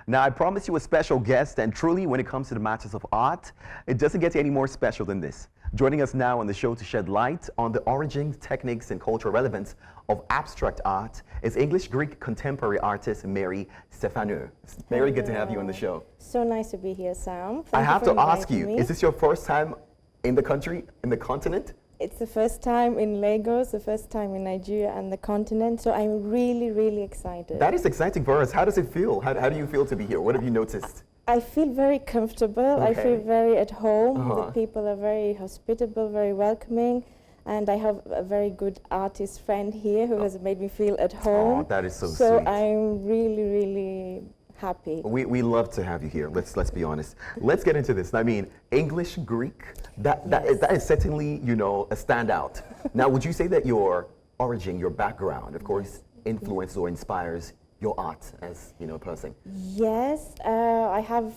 Now, I promise you a special guest, and truly, when it comes to the matters of art, it doesn't get any more special than this. Joining us now on the show to shed light on the origins, techniques, and cultural relevance of abstract art is English-Greek contemporary artist Mary Stefano. Very good to have you on the show. So nice to be here, Sam. I have to ask you, me. is this your first time in the country, in the continent? It's the first time in Lagos, the first time in Nigeria and the continent, so I'm really, really excited. That is exciting for us. How does it feel? How do you feel to be here? What have you noticed? I feel very comfortable. Okay. I feel very at home. Uh-huh. The people are very hospitable, very welcoming, and I have a very good artist friend here who has made me feel at home. Oh, that is so sweet. So I'm really, really happy. We love to have you here. Let's be honest. Let's get into this. I mean, English, Greek, that is certainly, you know, a standout. Now, would you say that your origin, your background, of course, influences or inspires your art as, you know, person? Yes, I have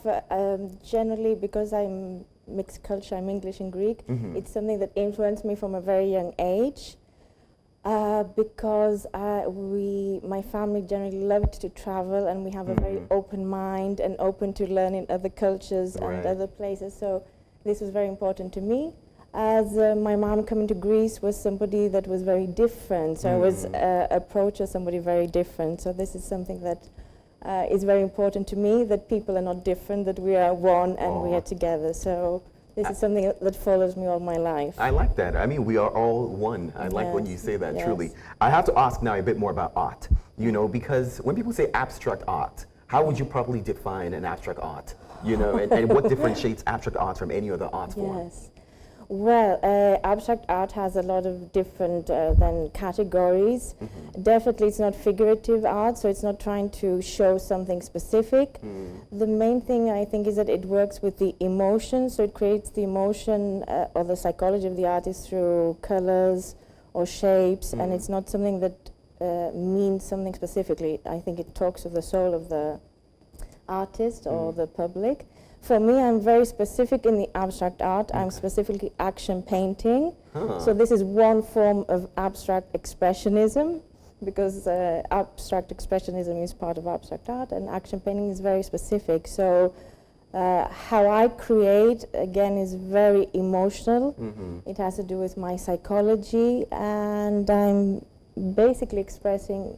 generally, because I'm mixed culture, I'm English and Greek, it's something that influenced me from a very young age. Because my family generally loved to travel, and we have a very open mind and open to learning other cultures and other places. So this was very important to me. As my mom coming to Greece was somebody that was very different, so I was approached as somebody very different. So this is something that is very important to me, that people are not different, that we are one and we are together. So this is something that follows me all my life. I like that. I mean, we are all one. I like when you say that, yes. truly. I have to ask now a bit more about art, you know, because when people say abstract art, how would you probably define an abstract art? You know, and what differentiates abstract art from any other art form? Yes. Well, abstract art has a lot of different then categories. Definitely it's not figurative art, so it's not trying to show something specific. The main thing I think is that it works with the emotion, so it creates the emotion or the psychology of the artist through colors or shapes, and it's not something that means something specifically. I think it talks to the soul of the artist or the public. For me, I'm very specific in the abstract art. I'm specifically action painting. So this is one form of abstract expressionism, because abstract expressionism is part of abstract art, and action painting is very specific. So how I create, again, is very emotional. It has to do with my psychology, and I'm basically expressing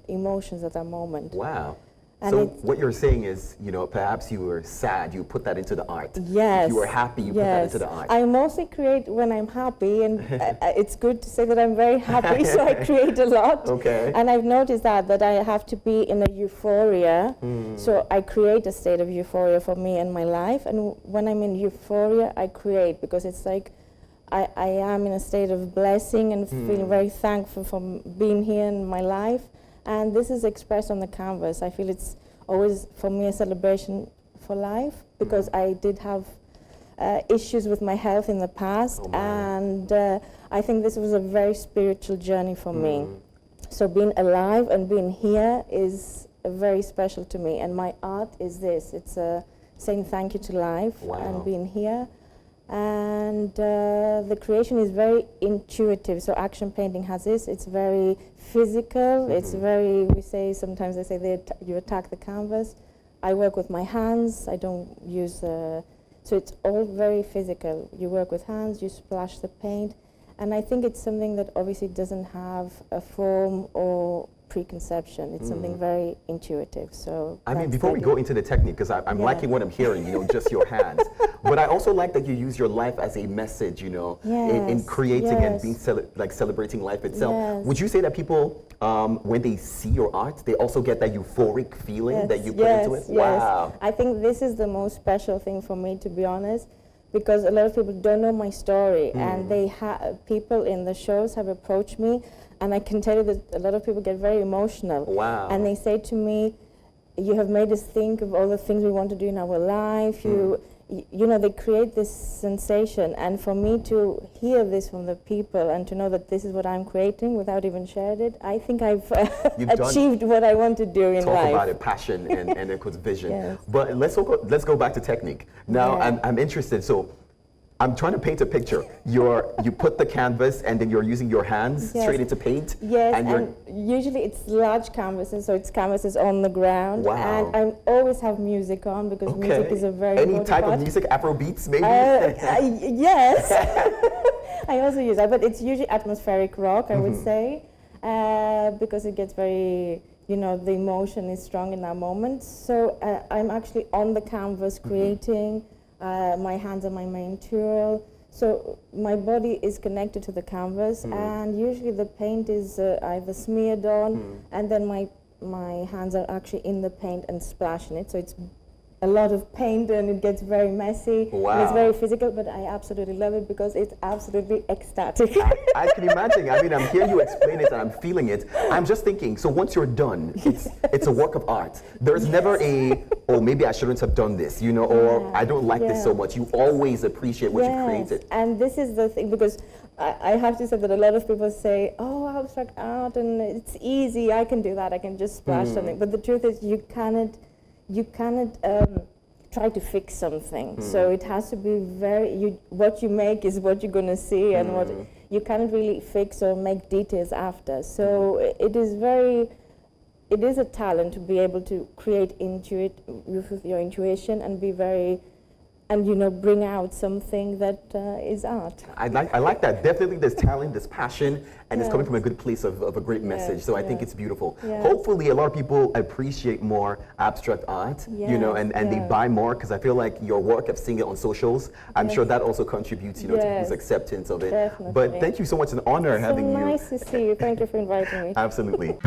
emotions at that moment. Wow. And so what you're saying is, you know, perhaps you were sad, you put that into the art. Yes. If you were happy, you put that into the art. I mostly create when I'm happy, and it's good to say that I'm very happy, so I create a lot. Okay. And I've noticed that I have to be in a euphoria, so I create a state of euphoria for me and my life. And when I'm in euphoria, I create, because it's like I am in a state of blessing and feeling very thankful for being here in my life. And this is expressed on the canvas. I feel it's always, for me, a celebration for life, because I did have issues with my health in the past, and I think this was a very spiritual journey for me. So being alive and being here is very special to me, and my art is this. It's saying thank you to life and being here. And the creation is very intuitive. So action painting has this. It's very physical. It's very, sometimes they say you attack the canvas. I work with my hands. I don't use, so it's all very physical. You work with hands, you splash the paint. And I think it's something that obviously doesn't have a form or preconception. It's something very intuitive. So I mean, before we go into the technique, because I'm liking what I'm hearing, you know, just your hands. But I also like that you use your life as a message, you know, in creating and being celebrating life itself. Would you say that people, when they see your art, they also get that euphoric feeling that you put into it? Wow. I think this is the most special thing for me, to be honest, because a lot of people don't know my story, and people in the shows have approached me, and I can tell you that a lot of people get very emotional. Wow. And they say to me, you have made us think of all the things we want to do in our life. You know, they create this sensation, and for me to hear this from the people and to know that this is what I'm creating without even sharing it, I think I've achieved what I want to do in life. Talk about it, passion and of course vision. But let's go back to technique. Now I'm interested. So I'm trying to paint a picture. You put the canvas and then you're using your hands straight into paint. Yes, and usually it's large canvases, so it's canvases on the ground. Wow. And I always have music on because music is a very Any important type part. of music, Afro beats maybe? Yes. I also use that, but it's usually atmospheric rock, I would say, because it gets very, the emotion is strong in that moment. So I'm actually on the canvas creating. My hands are my main tool. So my body is connected to the canvas, and usually the paint is either smeared on, and then my hands are actually in the paint and splashing it. So it's a lot of paint and it gets very messy. Wow. And it's very physical, but I absolutely love it because it's absolutely ecstatic. I can imagine. I mean, I'm hearing you explain it and I'm feeling it. I'm just thinking, so once you're done, it's a work of art. There's never oh, maybe I shouldn't have done this, or I don't like this so much. You always appreciate what you created. And this is the thing, because I have to say that a lot of people say, oh, abstract art, and it's easy, I can do that, I can just splash something. But the truth is you cannot try to fix something. So it has to be what you make is what you're going to see, and what you cannot really fix or make details after. So it is a talent to be able to create with your intuition and be very, and bring out something that is art. I like that. Definitely there's talent, there's passion, and it's coming from a good place of a great message. So I think it's beautiful. Hopefully a lot of people appreciate more abstract art, and they buy more, because I feel like your work, I've seen it on socials. I'm sure that also contributes, to people's acceptance of it. Definitely. But thank you so much. It's an honor having you. So nice to see you. Thank you for inviting me. Absolutely.